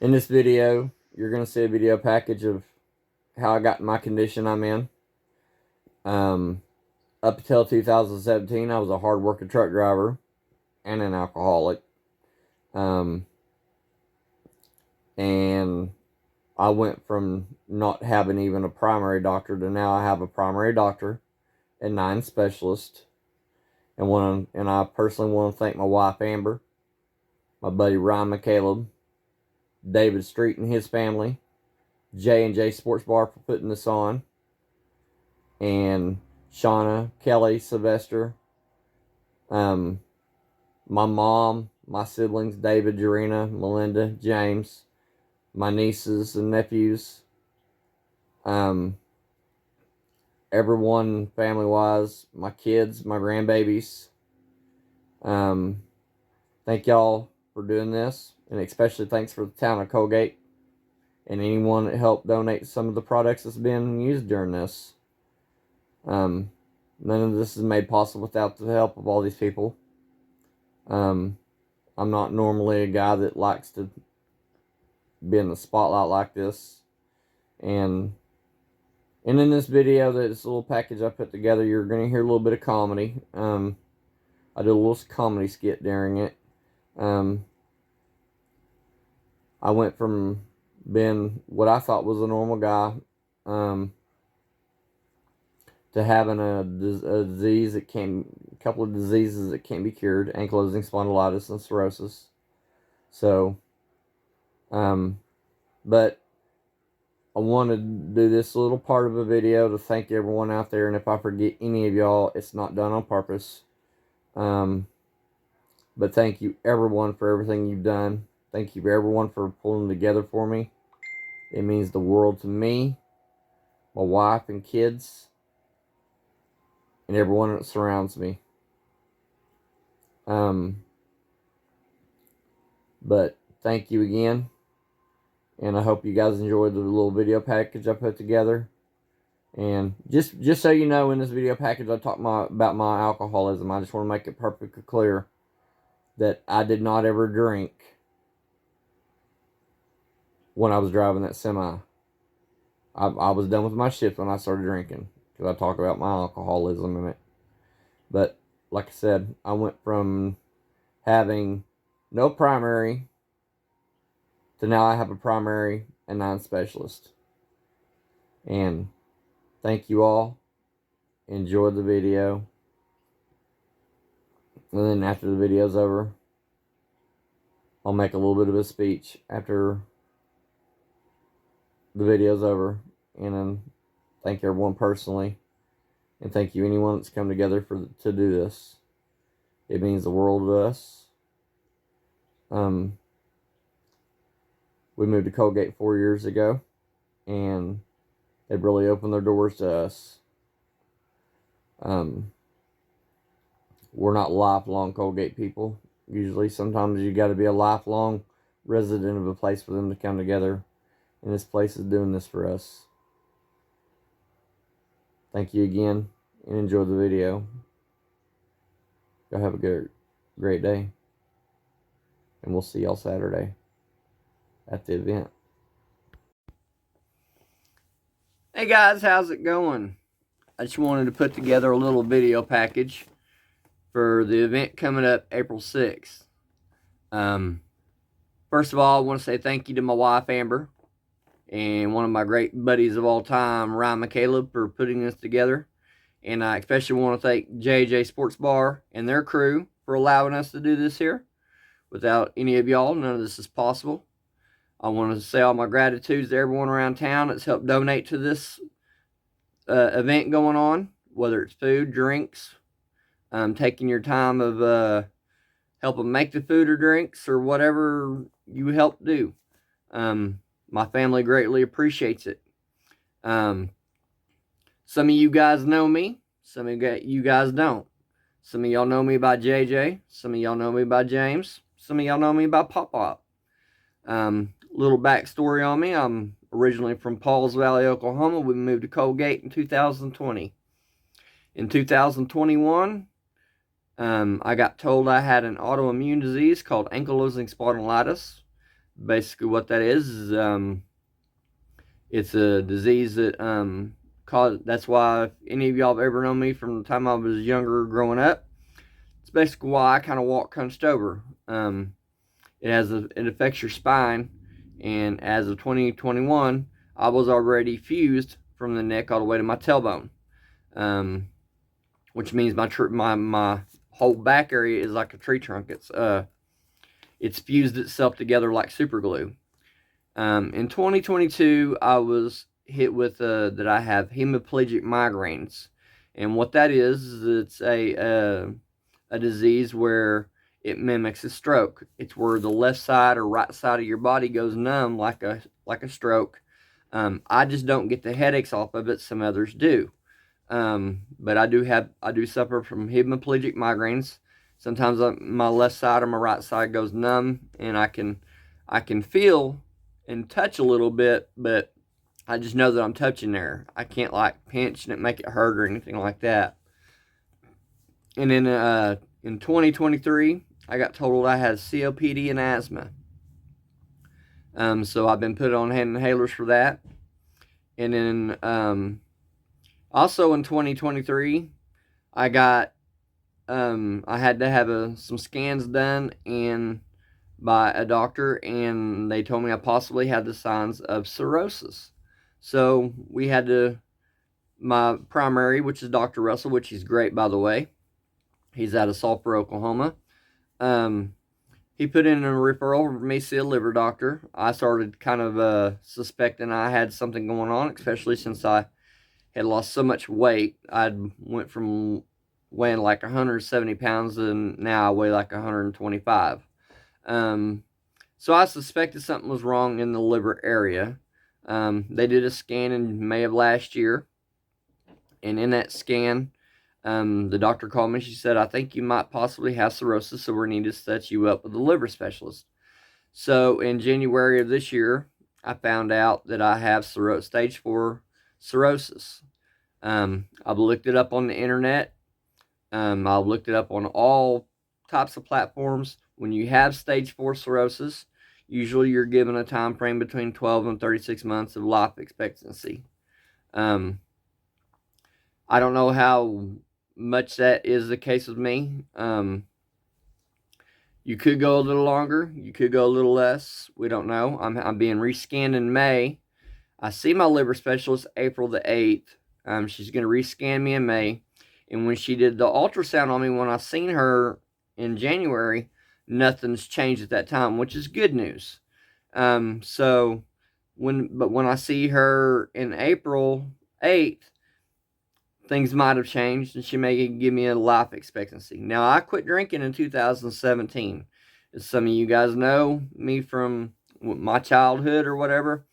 In this video, you're going to see a video package of how I got in my condition I'm in. Up until 2017, I was a hard-working truck driver and an alcoholic. And I went from not having even a primary doctor to now I have a primary doctor and 9 specialists. And I personally want to thank my wife Amber, my buddy Ryan McCaleb, David Street and his family, J&J Sports Bar for putting this on, and Shauna, Kelly, Sylvester, my mom, my siblings, David, Jarena, Melinda, James, my nieces and nephews, everyone family-wise, my kids, my grandbabies. Thank y'all for doing this, and especially thanks for the town of Colgate and anyone that helped donate some of the products that's been used during this. None of this is made possible without the help of all these people. I'm not normally a guy that likes to be in the spotlight like this. And in this video, this little package I put together, you're going to hear a little bit of comedy. I did a little comedy skit during it. I went from being what I thought was a normal guy to having a disease that a couple of diseases that can't be cured: ankylosing spondylitis and cirrhosis. So, but I wanted to do this little part of a video to thank everyone out there, and if I forget any of y'all, it's not done on purpose. But thank you everyone for everything you've done. Thank you everyone for pulling together for me. It means the world to me, my wife and kids, and everyone that surrounds me. But thank you again, and I hope you guys enjoyed the little video package I put together. And just so you know, in this video package I talk about my alcoholism. I just want to make it perfectly clear that I did not ever drink when I was driving that semi. I was done with my shift when I started drinking, because I talk about my alcoholism in it. But like I said, I went from having no primary to now I have a primary and 9 specialists. And thank you all. Enjoy the video. And then after the video's over, I'll make a little bit of a speech after the video's over, and then thank everyone personally, and thank you anyone that's come together to do this. It means the world to us. We moved to Colgate 4 years ago, and they've really opened their doors to us. We're not lifelong Colgate people. Usually, sometimes you got to be a lifelong resident of a place for them to come together. And this place is doing this for us. Thank you again, and enjoy the video. Y'all have a great day. And we'll see y'all Saturday at the event. Hey guys, how's it going? I just wanted to put together a little video package for the event coming up April 6th. First of all, I want to say thank you to my wife Amber, and one of my great buddies of all time, Ryan McCaleb, for putting this together. And I especially want to thank J&J Sports Bar and their crew for allowing us to do this here. Without any of y'all, none of this is possible. I want to say all my gratitude to everyone around town that's helped donate to this event going on, whether it's food, drinks, taking your time of helping make the food or drinks, or whatever you help do. My family greatly appreciates it. Some of you guys know me. Some of you guys don't. Some of y'all know me by JJ. Some of y'all know me by James. Some of y'all know me by Pop Pop. Little backstory on me. I'm originally from Pauls Valley, Oklahoma. We moved to Colgate in 2020. In 2021, I got told I had an autoimmune disease called ankylosing spondylitis. Basically, what that is it's a disease that that's why if any of y'all have ever known me from the time I was younger growing up, it's basically why I kind of walk hunched over. It affects your spine, and as of 2021, I was already fused from the neck all the way to my tailbone, um, which means my whole back area is like a tree trunk. It's fused itself together like super glue. In 2022, I was hit with that I have hemiplegic migraines, and what that is it's a disease where it mimics a stroke. It's where the left side or right side of your body goes numb like a stroke. I just don't get the headaches off of it. Some others do. But I do suffer from hemiplegic migraines. Sometimes my left side or my right side goes numb, and I can feel and touch a little bit, but I just know that I'm touching there. I can't like pinch and it make it hurt or anything like that. And then in 2023, I got told I had COPD and asthma. So I've been put on hand inhalers for that. And then also in 2023, I got I had to have some scans done and by a doctor, and they told me I possibly had the signs of cirrhosis. So we had to my primary, which is Dr. Russell, which he's great by the way. He's out of Sulphur, Oklahoma. Um, he put in a referral for me to see a liver doctor. I started kind of suspecting I had something going on, especially since I had lost so much weight. I went from weighing like 170 pounds and now I weigh like 125. So I suspected something was wrong in the liver area. They did a scan in May of last year, and in that scan, the doctor called me. She said, "I think you might possibly have cirrhosis, so we need to set you up with a liver specialist." So in January of this year, I found out that I have stage 4 cirrhosis. I've looked it up on the internet. I've looked it up on all types of platforms. When you have stage 4 cirrhosis, usually you're given a time frame between 12 and 36 months of life expectancy. I don't know how much that is the case with me. You could go a little longer. You could go a little less. We don't know. I'm being rescanned in May. I see my liver specialist April the 8th. She's going to rescan me in May. And when she did the ultrasound on me, when I seen her in January, nothing's changed at that time, which is good news. So when I see her in April 8th, things might have changed and she may give me a life expectancy. Now, I quit drinking in 2017. As some of you guys know me from my childhood or whatever,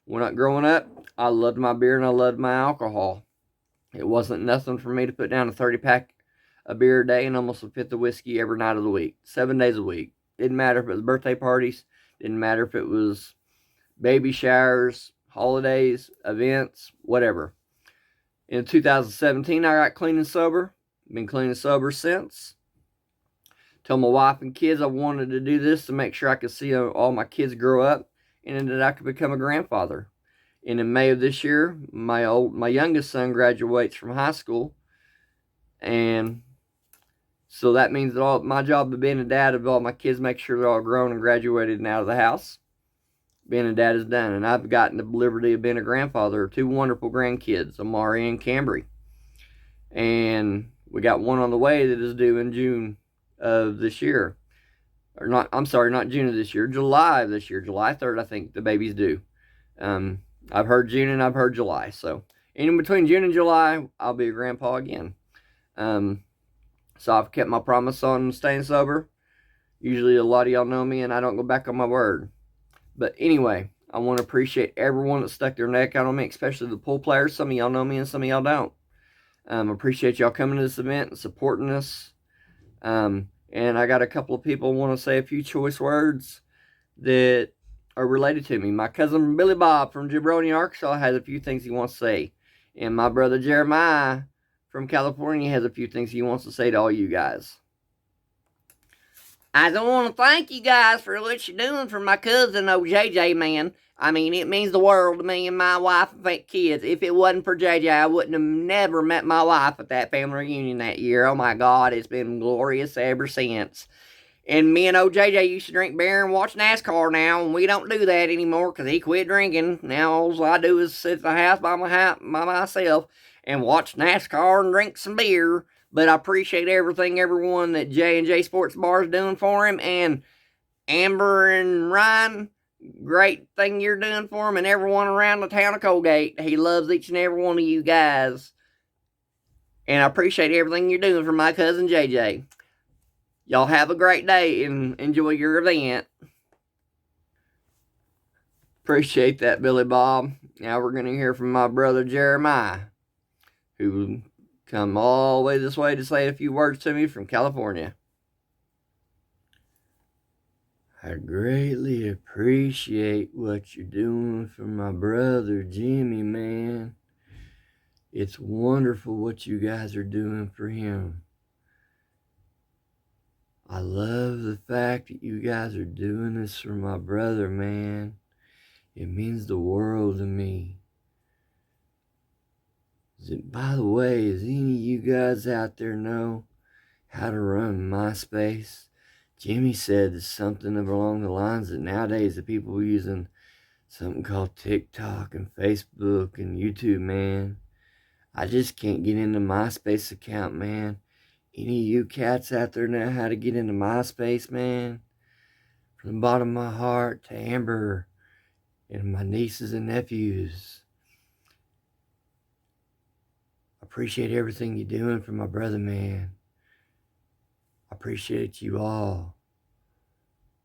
when I growing up, I loved my beer and I loved my alcohol. It wasn't nothing for me to put down a 30-pack of beer a day and almost a fifth of whiskey every night of the week, 7 days a week. Didn't matter if it was birthday parties, didn't matter if it was baby showers, holidays, events, whatever. In 2017, I got clean and sober. Been clean and sober since. Told my wife and kids I wanted to do this to make sure I could see all my kids grow up and that I could become a grandfather. And in May of this year, my youngest son graduates from high school, and so that means that all my job of being a dad of all my kids, make sure they're all grown and graduated and out of the house. Being a dad is done, and I've gotten the liberty of being a grandfather of 2 wonderful grandkids, Amari and Cambry, and we got one on the way that is due in June of this year, or not. I'm sorry, not June of this year, July of this year, July 3rd. I think the baby's due. I've heard June and I've heard July, so in between June and July, I'll be a grandpa again. So I've kept my promise on staying sober. Usually, a lot of y'all know me, and I don't go back on my word. But anyway, I want to appreciate everyone that stuck their neck out on me, especially the pool players. Some of y'all know me and some of y'all don't. Appreciate y'all coming to this event and supporting us. And I got a couple of people want to say a few choice words that are related to me. My cousin Billy Bob from Jabroni, Arkansas has a few things he wants to say. And my brother Jeremiah from California has a few things he wants to say to all you guys. I don't want to thank you guys for what you're doing for my cousin, old JJ, man. I mean, it means the world to me and my wife and kids. If it wasn't for JJ, I wouldn't have never met my wife at that family reunion that year. Oh my God, it's been glorious ever since. And me and old JJ used to drink beer and watch NASCAR now, and we don't do that anymore because he quit drinking. Now all I do is sit at the house by myself and watch NASCAR and drink some beer. But I appreciate everyone that J&J Sports Bar is doing for him, and Amber and Ryan, great thing you're doing for him, and everyone around the town of Colgate. He loves each and every one of you guys, and I appreciate everything you're doing for my cousin JJ. Y'all have a great day and enjoy your event. Appreciate that, Billy Bob. Now we're going to hear from my brother Jeremiah, who come all the way this way to say a few words to me from California. I greatly appreciate what you're doing for my brother Jimmy, man. It's wonderful what you guys are doing for him. I love the fact that you guys are doing this for my brother, man. It means the world to me. By the way, does any of you guys out there know how to run MySpace? Jimmy said it's something along the lines that nowadays the people are using something called TikTok and Facebook and YouTube, man. I just can't get into MySpace account, man. Any of you cats out there know how to get into MySpace, man? From the bottom of my heart to Amber and my nieces and nephews, I appreciate everything you're doing for my brother, man. I appreciate you all.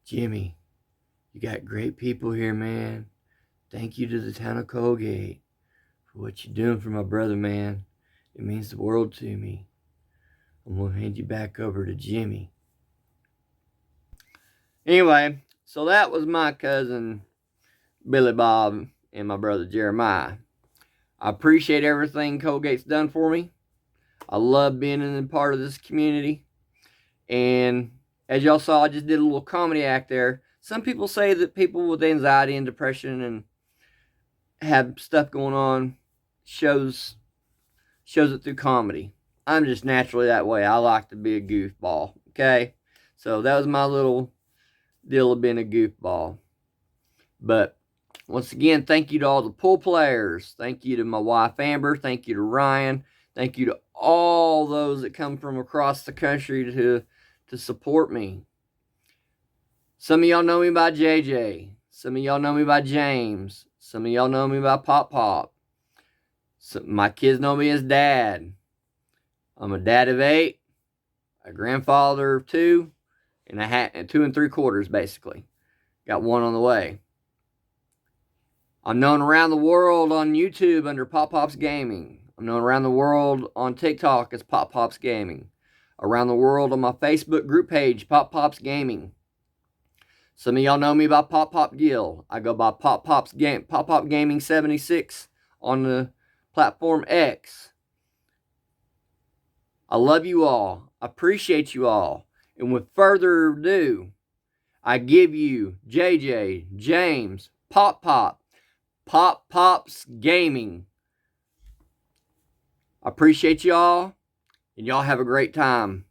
Jimmy, you got great people here, man. Thank you to the town of Colgate for what you're doing for my brother, man. It means the world to me. I'm going to hand you back over to Jimmy. Anyway, so that was my cousin Billy Bob and my brother Jeremiah. I appreciate everything Colgate's done for me. I love being in a part of this community. And as y'all saw, I just did a little comedy act there. Some people say that people with anxiety and depression and have stuff going on shows it through comedy. I'm just naturally that way. I like to be a goofball. Okay? So that was my little deal of being a goofball. But once again, thank you to all the pool players. Thank you to my wife Amber. Thank you to Ryan. Thank you to all those that come from across the country to support me. Some of y'all know me by JJ. Some of y'all know me by James. Some of y'all know me by Pop Pop. My kids know me as Dad. I'm a dad of 8, a grandfather of 2, and 2 3/4 basically. Got one on the way. I'm known around the world on YouTube under Pop Pop's Gaming. I'm known around the world on TikTok as Pop Pop's Gaming. Around the world on my Facebook group page, Pop Pop's Gaming. Some of y'all know me by Pop Pop Gill. I go by Pop Pop Gaming 76 on the platform X. I love you all. I appreciate you all. And with further ado, I give you JJ, James, Pop Pop's Gaming. I appreciate y'all, and y'all have a great time.